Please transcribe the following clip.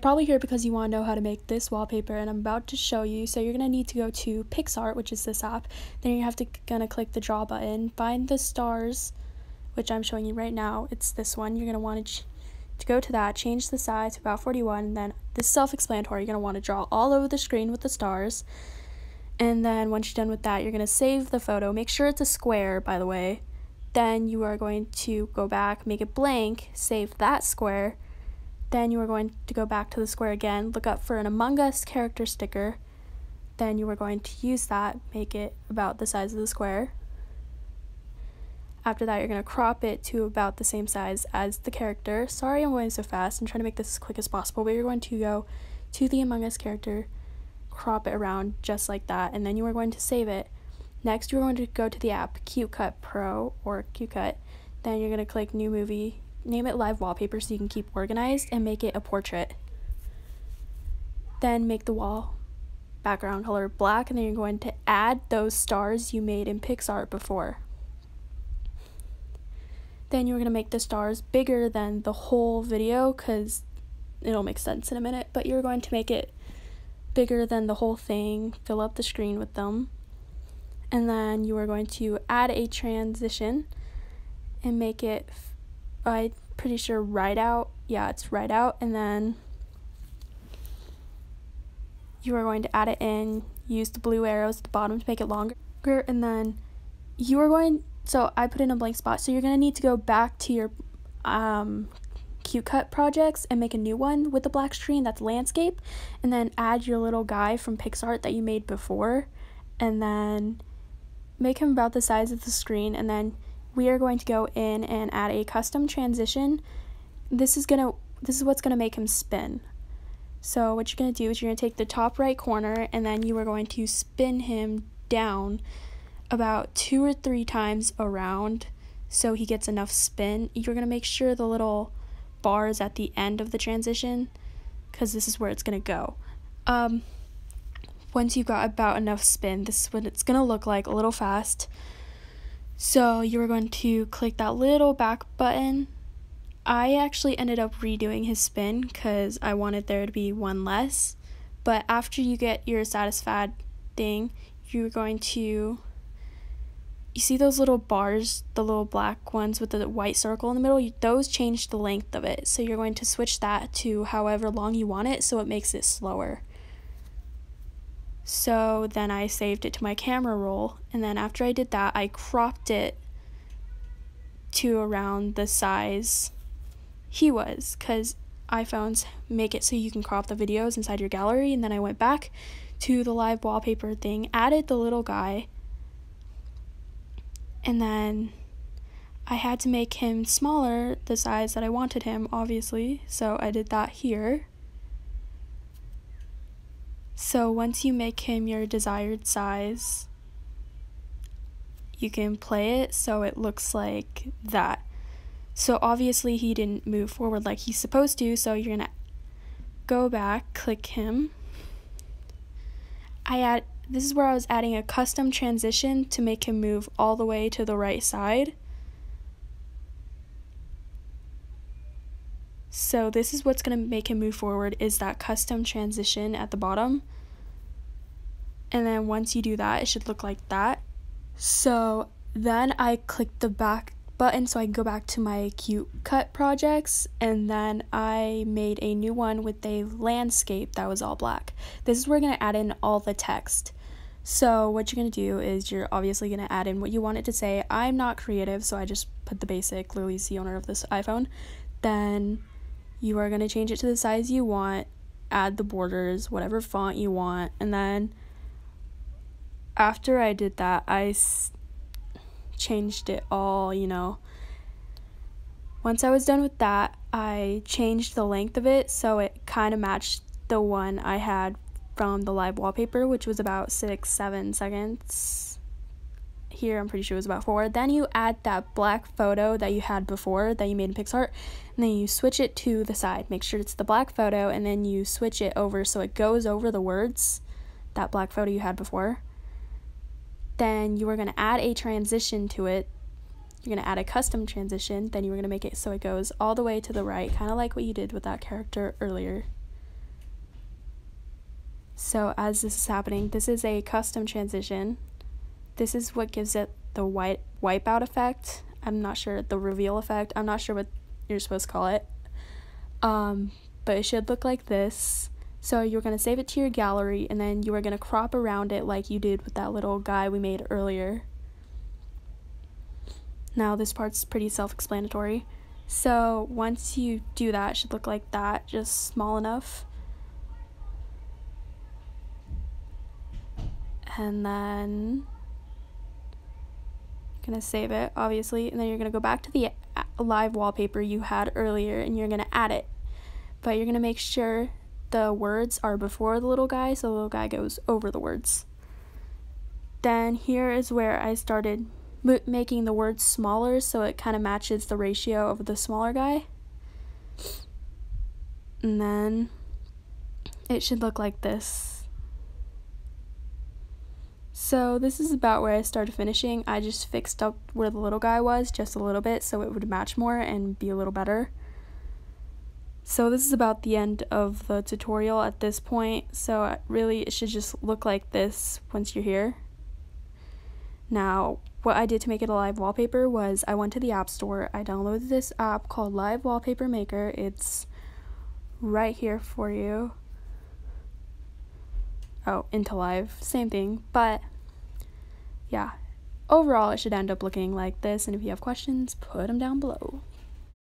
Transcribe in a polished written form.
Probably here because you want to know how to make this wallpaper, and I'm about to show you. So you're going to need to go to PixArt, which is this app. Then you have to click the draw button, find the stars, which I'm showing you right now. It's this one. You're going to want to go to that, change the size to about 41, and then this is self-explanatory. You're going to want to draw all over the screen with the stars. And then once you're done with that, you're going to save the photo. Make sure it's a square, by the way. Then you are going to go back, make it blank, save that square. Then you are going to go back to the square again, look up for an Among Us character sticker. Then you are going to use that, make it about the size of the square. After that, you're going to crop it to about the same size as the character. Sorry I'm going so fast. I'm trying to make this as quick as possible, but you're going to go to the Among Us character, crop it around just like that, and then you are going to save it. Next, you're going to go to the app CuteCut Pro or CuteCut. Then you're going to click New Movie. Name it Live Wallpaper so you can keep organized, and make it a portrait. Then make the wall background color black, and then you're going to add those stars you made in PixArt before. Then you're going to make the stars bigger than the whole video because it'll make sense in a minute, but you're going to make it bigger than the whole thing, fill up the screen with them. And then you are going to add a transition and make it, I'm pretty sure right out. Yeah, it's right out. And then you are going to add it in, use the blue arrows at the bottom to make it longer. And then you are going, so I put in a blank spot, so you're going to need to go back to your CuteCut projects and make a new one with the black screen that's landscape, and then add your little guy from PixArt that you made before, and then make him about the size of the screen. And then we are going to go in and add a custom transition. This is what's gonna make him spin. So what you're gonna do is you're gonna take the top right corner, and then you are going to spin him down about 2 or 3 times around so he gets enough spin. You're gonna make sure the little bar is at the end of the transition because this is where it's gonna go. Once you've got about enough spin, this is what it's gonna look like, a little fast. So you are going to click that little back button. I actually ended up redoing his spin because I wanted there to be one less. But after you get your satisfied thing, you're going to, you see those little bars, the little black ones with the white circle in the middle? Those change the length of it. So you're going to switch that to however long you want it so it makes it slower. So then I saved it to my camera roll, and then after I did that, I cropped it to around the size he was, because iPhones make it so you can crop the videos inside your gallery. And then I went back to the live wallpaper thing, added the little guy, and then I had to make him smaller, the size that I wanted him, obviously, so I did that here. So once you make him your desired size, you can play it so it looks like that. So obviously he didn't move forward like he's supposed to, so you're gonna go back, click him. This is where I was adding a custom transition to make him move all the way to the right side. So this is what's going to make him move forward, is that custom transition at the bottom. And then once you do that, it should look like that. So then I clicked the back button so I can go back to my CuteCut projects, and then I made a new one with a landscape that was all black. This is where we're going to add in all the text. So what you're going to do is you're obviously going to add in what you want it to say. I'm not creative, so I just put the basic, Lily's the owner of this iPhone. Then you are going to change it to the size you want, add the borders, whatever font you want, and then after I did that, I changed it all, Once I was done with that, I changed the length of it so it kind of matched the one I had from the live wallpaper, which was about 6-7 seconds. Here, I'm pretty sure it was about 4. Then you add that black photo that you had before that you made in PixArt, and then you switch it to the side. Make sure it's the black photo, and then you switch it over so it goes over the words, that black photo you had before. Then you are going to add a transition to it. You're going to add a custom transition. Then you are going to make it so it goes all the way to the right, kind of like what you did with that character earlier. So as this is happening, this is a custom transition. This is what gives it the wipeout effect. I'm not sure, the reveal effect. I'm not sure what you're supposed to call it. But it should look like this. So you're going to save it to your gallery, and then you are going to crop around it like you did with that little guy we made earlier. Now this part's pretty self-explanatory. So once you do that, it should look like that, just small enough. And then you're going to save it, obviously, and then you're going to go back to the live wallpaper you had earlier, and you're going to add it. But you're going to make sure the words are before the little guy, so the little guy goes over the words. Then here is where I started making the words smaller, so it kind of matches the ratio of the smaller guy. And then it should look like this. So this is about where I started finishing. I just fixed up where the little guy was just a little bit so it would match more and be a little better. So this is about the end of the tutorial at this point, so really it should just look like this once you're here. Now, what I did to make it a live wallpaper was I went to the App Store, I downloaded this app called Live Wallpaper Maker. It's right here for you. Oh, into Live, same thing, but yeah. Overall, it should end up looking like this, and if you have questions, put them down below.